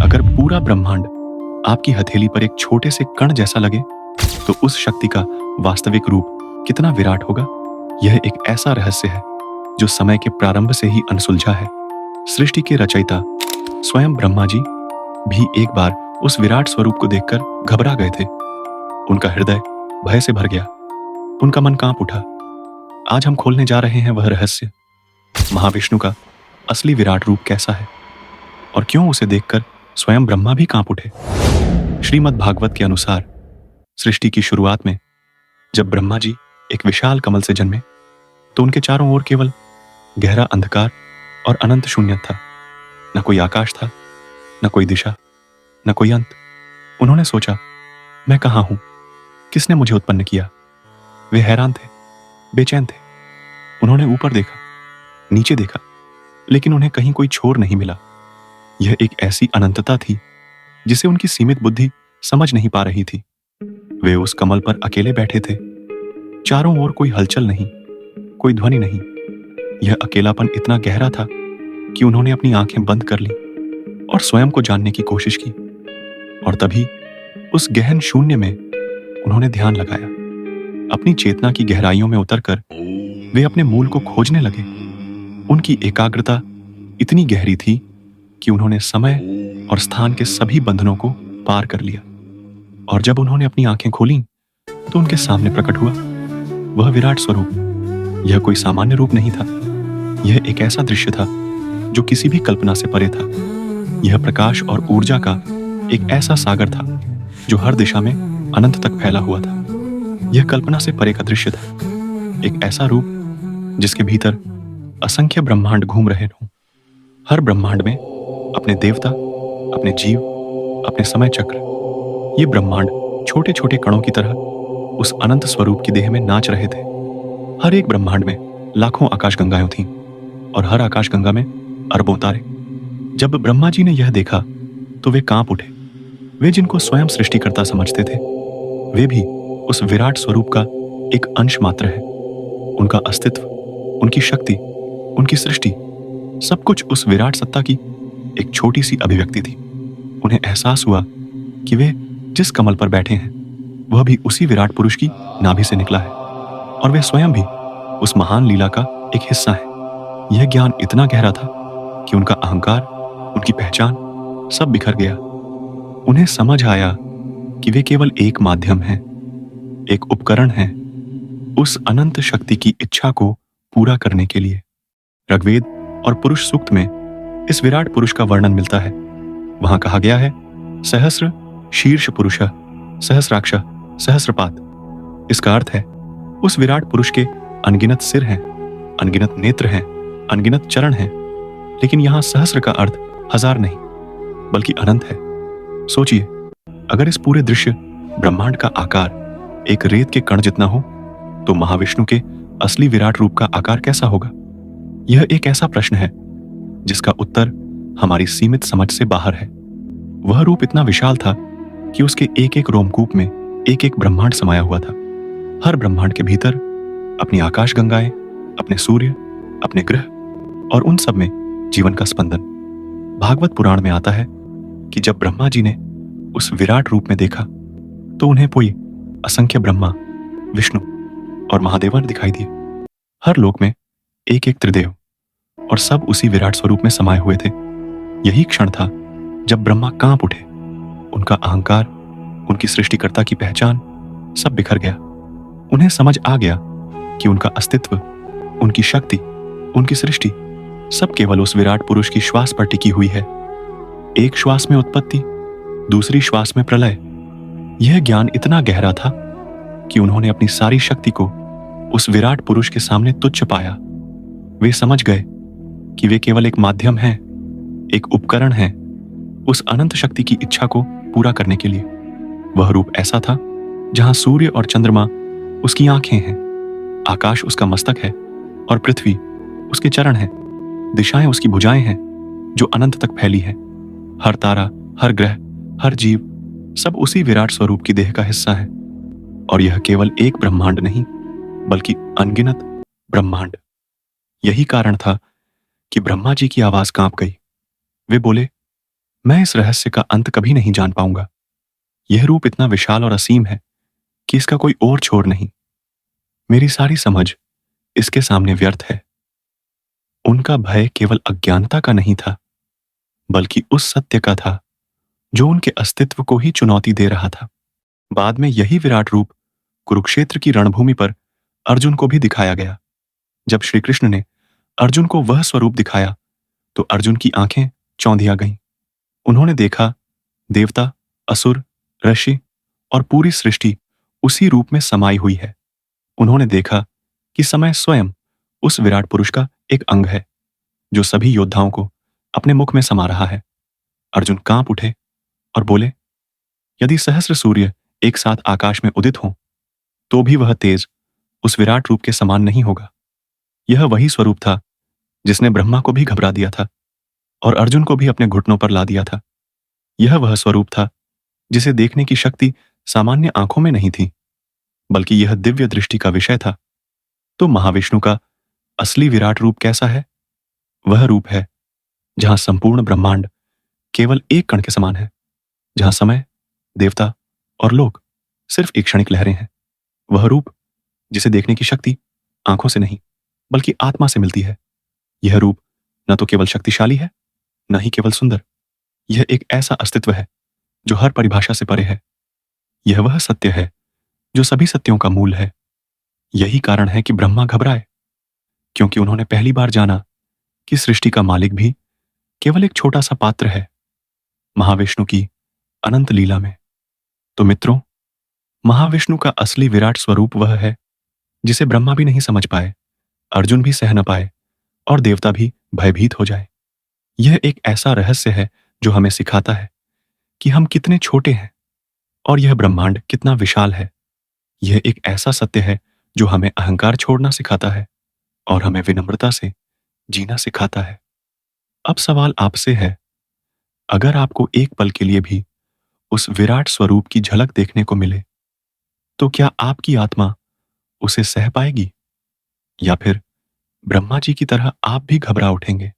अगर पूरा ब्रह्मांड आपकी हथेली पर एक छोटे से कण जैसा लगे तो उस शक्ति का वास्तविक रूप कितना विराट होगा। यह एक ऐसा रहस्य है जो समय के प्रारंभ से ही अनसुलझा है। सृष्टि के रचयिता स्वयं ब्रह्मा जी भी एक बार उस विराट स्वरूप को देखकर घबरा गए थे। उनका हृदय भय से भर गया, उनका मन कांप उठा। आज हम खोलने जा रहे हैं वह रहस्य, महाविष्णु का असली विराट रूप कैसा है और क्यों उसे देखकर स्वयं ब्रह्मा भी कांप उठे। श्रीमद् भागवत के अनुसार सृष्टि की शुरुआत में जब ब्रह्मा जी एक विशाल कमल से जन्मे तो उनके चारों ओर केवल गहरा अंधकार और अनंत शून्य था। न कोई आकाश था, न कोई दिशा, न कोई अंत। उन्होंने सोचा, मैं कहाँ हूं, किसने मुझे उत्पन्न किया। वे हैरान थे, बेचैन थे। उन्होंने ऊपर देखा, नीचे देखा, लेकिन उन्हें कहीं कोई छोर नहीं मिला। यह एक ऐसी अनंतता थी जिसे उनकी सीमित बुद्धि समझ नहीं पा रही थी। वे उस कमल पर अकेले बैठे थे, चारों ओर कोई हलचल नहीं, कोई ध्वनि नहीं। यह अकेलापन इतना गहरा था कि उन्होंने अपनी आंखें बंद कर ली और स्वयं को जानने की कोशिश की। और तभी उस गहन शून्य में उन्होंने ध्यान लगाया। अपनी चेतना की गहराइयों में उतरकर वे अपने मूल को खोजने लगे। उनकी एकाग्रता इतनी गहरी थी कि उन्होंने समय और स्थान के सभी बंधनों को पार कर लिया। और जब उन्होंने अपनी आंखें खोलीं तो उनके सामने प्रकट हुआ वह विराट स्वरूप। यह कोई सामान्य रूप नहीं था, यह एक ऐसा दृश्य था जो किसी भी कल्पना से परे था। यह प्रकाश और ऊर्जा का एक ऐसा सागर था जो हर दिशा में अनंत तक फैला हुआ था। यह कल्पना से परे का दृश्य था, एक ऐसा रूप जिसके भीतर असंख्य ब्रह्मांड घूम रहे हों। हर ब्रह्मांड में अपने देवता, अपने जीव, अपने समय चक्र। ये ब्रह्मांड छोटे छोटे कणों की तरह उस अनंत स्वरूप की देह में नाच रहे थे। हर एक ब्रह्मांड में लाखों आकाशगंगाएं थीं और हर आकाशगंगा में अरबों तारे। जब ब्रह्मा जी ने यह देखा तो वे कांप उठे। वे जिनको स्वयं सृष्टिकर्ता समझते थे, वे भी उस विराट स्वरूप का एक अंश मात्र है। उनका अस्तित्व, उनकी शक्ति, उनकी सृष्टि, सब कुछ उस विराट सत्ता की एक छोटी सी अभिव्यक्ति थी। उन्हें एहसास हुआ कि वे जिस कमल पर बैठे हैं वह भी उसी विराट पुरुष की नाभि से निकला है और वे स्वयं भी उस महान लीला का एक हिस्सा है। यह ज्ञान इतना गहरा था कि उनका अहंकार, उनकी पहचान सब बिखर गया। उन्हें समझ आया कि वे केवल एक माध्यम हैं, एक उपकरण हैं उस अनंत शक्ति की इच्छा को पूरा करने के लिए। ऋग्वेद और पुरुष सूक्त में इस विराट पुरुष का वर्णन मिलता है। वहां कहा गया है, सहस्र शीर्ष पुरुषः सहस्राक्षः सहस्रपात। इसका अर्थ है उस विराट पुरुष के अनगिनत सिर हैं, अनगिनत नेत्र हैं, अनगिनत चरण हैं। लेकिन यहां सहस्र का अर्थ हजार नहीं बल्कि अनंत है। सोचिए, अगर इस पूरे दृश्य ब्रह्मांड का आकार एक रेत के कण जितना हो तो महाविष्णु के असली विराट रूप का आकार कैसा होगा। यह एक ऐसा प्रश्न है जिसका उत्तर हमारी सीमित समझ से बाहर है। वह रूप इतना विशाल था कि उसके एक एक रोमकूप में एक एक ब्रह्मांड समाया हुआ था। हर ब्रह्मांड के भीतर अपनी आकाशगंगाएं, अपने सूर्य, अपने ग्रह और उन सब में जीवन का स्पंदन। भागवत पुराण में आता है कि जब ब्रह्मा जी ने उस विराट रूप में देखा तो उन्हें कोई असंख्य ब्रह्मा, विष्णु और महादेवन दिखाई दिए। हर लोक में एक एक त्रिदेव और सब उसी विराट स्वरूप में समाये हुए थे। यही क्षण था जब ब्रह्मा कांप उठे। उनका अहंकार, उनकी सृष्टिकर्ता की पहचान सब बिखर गया। उन्हें समझ आ गया कि उनका अस्तित्व, उनकी शक्ति, उनकी सृष्टि सब केवल उस विराट पुरुष की श्वास पर टिकी हुई है। एक श्वास में उत्पत्ति, दूसरी श्वास में प्रलय। यह ज्ञान इतना गहरा था कि उन्होंने अपनी सारी शक्ति को उस विराट पुरुष के सामने तुच्छ पाया। वे समझ गए कि वे केवल एक माध्यम हैं, एक उपकरण हैं उस अनंत शक्ति की इच्छा को पूरा करने के लिए। वह रूप ऐसा था जहां सूर्य और चंद्रमा उसकी आंखें हैं, आकाश उसका मस्तक है और पृथ्वी उसके चरण हैं, दिशाएं उसकी भुजाएं हैं जो अनंत तक फैली हैं। हर तारा, हर ग्रह, हर जीव सब उसी विराट स्वरूप की देह का हिस्सा है। और यह केवल एक ब्रह्मांड नहीं बल्कि अनगिनत ब्रह्मांड। यही कारण था कि ब्रह्मा जी की आवाज कांप गई। वे बोले, मैं इस रहस्य का अंत कभी नहीं जान पाऊंगा। यह रूप इतना विशाल और असीम है कि इसका कोई और छोर नहीं। मेरी सारी समझ इसके सामने व्यर्थ है। उनका भय केवल अज्ञानता का नहीं था, बल्कि उस सत्य का था जो उनके अस्तित्व को ही चुनौती दे रहा था। बाद में यही विराट रूप कुरुक्षेत्र की रणभूमि पर अर्जुन को भी दिखाया गया। जब श्री कृष्ण ने अर्जुन को वह स्वरूप दिखाया तो अर्जुन की आंखें चौंधिया गईं। उन्होंने देखा देवता, असुर, ऋषि और पूरी सृष्टि उसी रूप में समाई हुई है। उन्होंने देखा कि समय स्वयं उस विराट पुरुष का एक अंग है जो सभी योद्धाओं को अपने मुख में समा रहा है। अर्जुन कांप उठे और बोले, यदि सहस्र सूर्य एक साथ आकाश में उदित हों तो भी वह तेज उस विराट रूप के समान नहीं होगा। यह वही स्वरूप था जिसने ब्रह्मा को भी घबरा दिया था और अर्जुन को भी अपने घुटनों पर ला दिया था। यह वह स्वरूप था जिसे देखने की शक्ति सामान्य आंखों में नहीं थी, बल्कि यह दिव्य दृष्टि का विषय था। तो महाविष्णु का असली विराट रूप कैसा है? वह रूप है जहां संपूर्ण ब्रह्मांड केवल एक कण के समान है, जहां समय, देवता और लोक सिर्फ एक क्षणिक लहरें हैं। वह रूप जिसे देखने की शक्ति आंखों से नहीं बल्कि आत्मा से मिलती है। यह रूप न तो केवल शक्तिशाली है, न ही केवल सुंदर। यह एक ऐसा अस्तित्व है जो हर परिभाषा से परे है। यह वह सत्य है जो सभी सत्यों का मूल है। यही कारण है कि ब्रह्मा घबराए, क्योंकि उन्होंने पहली बार जाना कि सृष्टि का मालिक भी केवल एक छोटा सा पात्र है महाविष्णु की अनंत लीला में। तो मित्रों, महाविष्णु का असली विराट स्वरूप वह है जिसे ब्रह्मा भी नहीं समझ पाए, अर्जुन भी सह न पाए और देवता भी भयभीत हो जाए। यह एक ऐसा रहस्य है जो हमें सिखाता है कि हम कितने छोटे हैं और यह ब्रह्मांड कितना विशाल है। यह एक ऐसा सत्य है जो हमें अहंकार छोड़ना सिखाता है और हमें विनम्रता से जीना सिखाता है। अब सवाल आपसे है, अगर आपको एक पल के लिए भी उस विराट स्वरूप की झलक देखने को मिले, तो क्या आपकी आत्मा उसे सह पाएगी, या फिर ब्रह्मा जी की तरह आप भी घबरा उठेंगे?